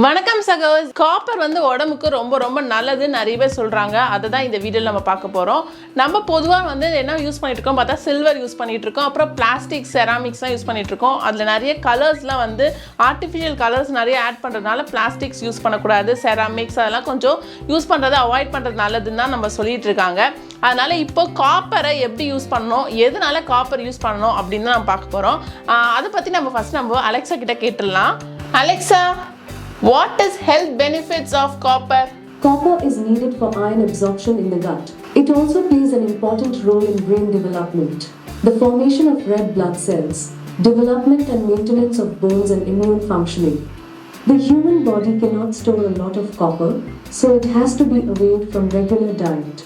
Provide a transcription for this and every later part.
வணக்கம் சகோஸ். காப்பர் வந்து உடம்புக்கு ரொம்ப ரொம்ப நல்லது நிறைய பேர் சொல்கிறாங்க. அதை தான் இந்த வீடியோவில் நம்ம பார்க்க போகிறோம். நம்ம பொதுவாக வந்து என்ன யூஸ் பண்ணிட்டு இருக்கோம் பார்த்தா சில்வர் யூஸ் பண்ணிட்டு இருக்கோம், அப்புறம் பிளாஸ்டிக் செராமிக்ஸ்லாம் யூஸ் பண்ணிட்டு இருக்கோம். அதில் நிறைய கலர்ஸ்லாம் வந்து ஆர்டிஃபிஷியல் கலர்ஸ் நிறைய ஆட் பண்ணுறதுனால பிளாஸ்டிக்ஸ் யூஸ் பண்ணக்கூடாது, செராமிக்ஸ் அதெல்லாம் கொஞ்சம் யூஸ் பண்ணுறதை அவாய்ட் பண்ணுறது நல்லதுன்னு தான் நம்ம சொல்லிட்டு இருக்காங்க. அதனால் இப்போ காப்பரை எப்படி யூஸ் பண்ணணும், எதனால காப்பர் யூஸ் பண்ணணும் அப்படின்னு தான் நம்ம பார்க்க போகிறோம். அதை பற்றி நம்ம அலெக்ஸா கிட்ட கேட்டுடலாம். Alexa, what is health benefits of copper? Copper is needed for iron absorption in the gut. It also plays an important role in brain development, the formation of red blood cells, development and maintenance of bones and immune functioning. The human body cannot store a lot of copper, so it has to be availed from regular diet.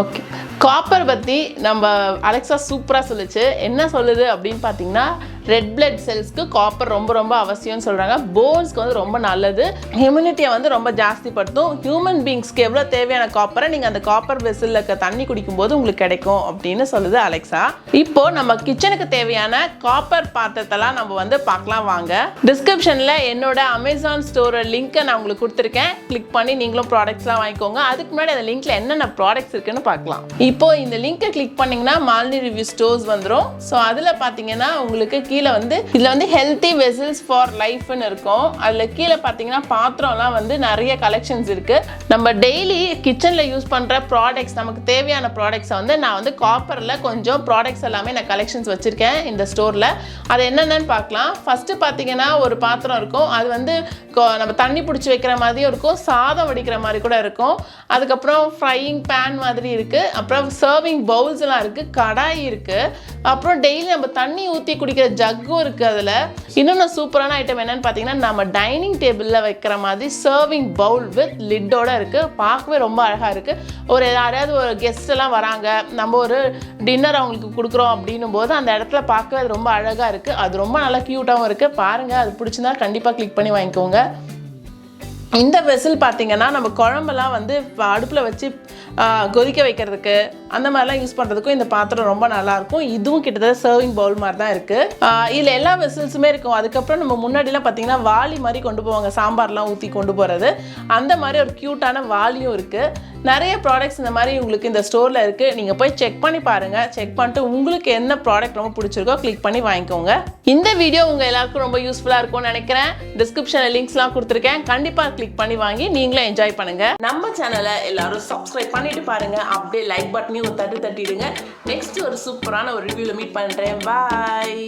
Okay, copper பற்றி நம்ம Alexa சூப்பராக சொல்லிச்சு. என்ன சொல்லுது அப்படின்னு பார்த்தீங்கன்னா, red blood செல்ஸ்க்கு copper ரொம்ப ரொம்ப அவசியம்னு சொல்கிறாங்க. போன்ஸ்க்கு வந்து ரொம்ப நல்லது, இம்யூனிட்டியை வந்து ரொம்ப ஜாஸ்திப்படுத்தும். ஹியூமன் பீங்ஸ்க்கு எவ்வளோ தேவையான காப்பரை நீங்கள் அந்த காப்பர் வெசலில் இருக்க தண்ணி குடிக்கும்போது உங்களுக்கு கிடைக்கும் அப்படின்னு சொல்லுது அலெக்ஸா. இப்போது நம்ம கிச்சனுக்கு தேவையான காப்பர் பாத்திரத்தெல்லாம் நம்ம வந்து பார்க்கலாம் வாங்க. டிஸ்கிரிப்ஷனில் என்னோட அமேசான் ஸ்டோர் லிங்க்கை நான் உங்களுக்கு கொடுத்துருக்கேன். கிளிக் பண்ணி நீங்களும் ப்ராடக்ட்ஸ்லாம் வாங்கிக்கோங்க. அதுக்கு முன்னாடி அந்த லிங்க்கில் என்னென்ன ப்ராடக்ட்ஸ் இருக்குன்னு பார்க்கலாம். இப்போ இந்த லிங்கை கிளிக் பண்ணிங்கன்னா மாலினி ரிவ்யூ ஸ்டோர்ஸ் வந்துடும். ஸோ அதில் பார்த்தீங்கன்னா உங்களுக்கு கீழே வந்து இதில் வந்து ஹெல்த்தி வெசல்ஸ் ஃபார் லைஃப்னு இருக்கும். அதில் கீழே பார்த்தீங்கன்னா பாத்திரம்லாம் வந்து நிறைய கலெக்ஷன்ஸ் இருக்குது. நம்ம டெய்லி கிச்சனில் யூஸ் பண்ணுற ப்ராடக்ட்ஸ், நமக்கு தேவையான ப்ராடக்ட்ஸை வந்து நான் வந்து காப்பரில் கொஞ்சம் ப்ராடக்ட்ஸ் எல்லாமே நான் கலெக்ஷன்ஸ் வச்சுருக்கேன் இந்த ஸ்டோரில். அது என்னென்னு பார்க்கலாம். ஃபஸ்ட்டு பார்த்தீங்கன்னா ஒரு பாத்திரம் இருக்கும். அது வந்து நம்ம தண்ணி பிடிச்சி வைக்கிற மாதிரியும் இருக்கும், சாதம் வடிக்கிற மாதிரி கூட இருக்கும். அதுக்கப்புறம் ஃப்ரையிங் பேன் மாதிரி இருக்குது, அப்புறம் சர்விங் பவுல்ஸ்லாம் இருக்குது, கடாய் இருக்குது, அப்புறம் டெய்லி நம்ம தண்ணி ஊற்றி குடிக்கிற ஜக்கும் இருக்குது. அதில் இன்னொன்று சூப்பரான ஐட்டம் என்னென்னு பார்த்தீங்கன்னா, நம்ம டைனிங் டேபிளில் வைக்கிற மாதிரி சர்விங் பவுல் வித் லிட்டோட இருக்குது. பார்க்கவே ரொம்ப அழகாக இருக்குது. ஒரு யாராவது ஒரு கெஸ்ட் எல்லாம் வராங்க, நம்ம ஒரு டின்னர் அவங்களுக்கு கொடுக்குறோம் அப்படின்னும் போது அந்த இடத்துல பார்க்கவே அது ரொம்ப அழகாக இருக்குது. அது ரொம்ப நல்லா க்யூட்டாகவும் இருக்குது. பாருங்கள், அது பிடிச்சிருந்தா கண்டிப்பாக கிளிக் பண்ணி வாங்கிக்கோங்க. இந்த வெசல் பார்த்தீங்கன்னா நம்ம குழம்பெல்லாம் வந்து அடுப்பில் வச்சு கொதிக்க வைக்கிறதுக்கு அந்த மாதிரிலாம் யூஸ் பண்ணுறதுக்கும் இந்த பாத்திரம் ரொம்ப நல்லாயிருக்கும். இதுவும் கிட்டத்தட்ட சர்விங் பவுல் மாதிரி தான் இருக்குது. இதில் எல்லா வெசல்ஸுமே இருக்கும். அதுக்கப்புறம் நம்ம முன்னாடிலாம் பார்த்தீங்கன்னா வாளி மாதிரி கொண்டு போவாங்க, சாம்பார்லாம் ஊற்றி கொண்டு போகிறது. அந்த மாதிரி ஒரு க்யூட்டான வாளியும் இருக்குது. நிறைய ப்ராடக்ட்ஸ் இந்த மாதிரி உங்களுக்கு இந்த ஸ்டோரில் இருக்குது. நீங்கள் போய் செக் பண்ணி பாருங்கள். செக் பண்ணிட்டு உங்களுக்கு என்ன ப்ராடக்ட் ரொம்ப பிடிச்சிருக்கோ கிளிக் பண்ணி வாங்கிக்கோங்க. இந்த வீடியோ உங்கள் எல்லாருக்கும் ரொம்ப யூஸ்ஃபுல்லாக இருக்கும்னு நினைக்கிறேன். டிஸ்கிரிப்ஷனில் லிங்க்ஸ்லாம் கொடுத்துருக்கேன். கண்டிப்பாக கிளிக் பண்ணி வாங்கி நீங்களும் என்ஜாய் பண்ணுங்கள். நம்ம சேனலை எல்லாரும் சப்ஸ்கிரைப் பண்ணிட்டு பாருங்கள். அப்படியே லைக் பட்டனையும் தட்டிடுங்க. நெக்ஸ்ட் ஒரு சூப்பரான ஒரு ரிவ்யூவில் மீட் பண்ணுறேன். பாய்.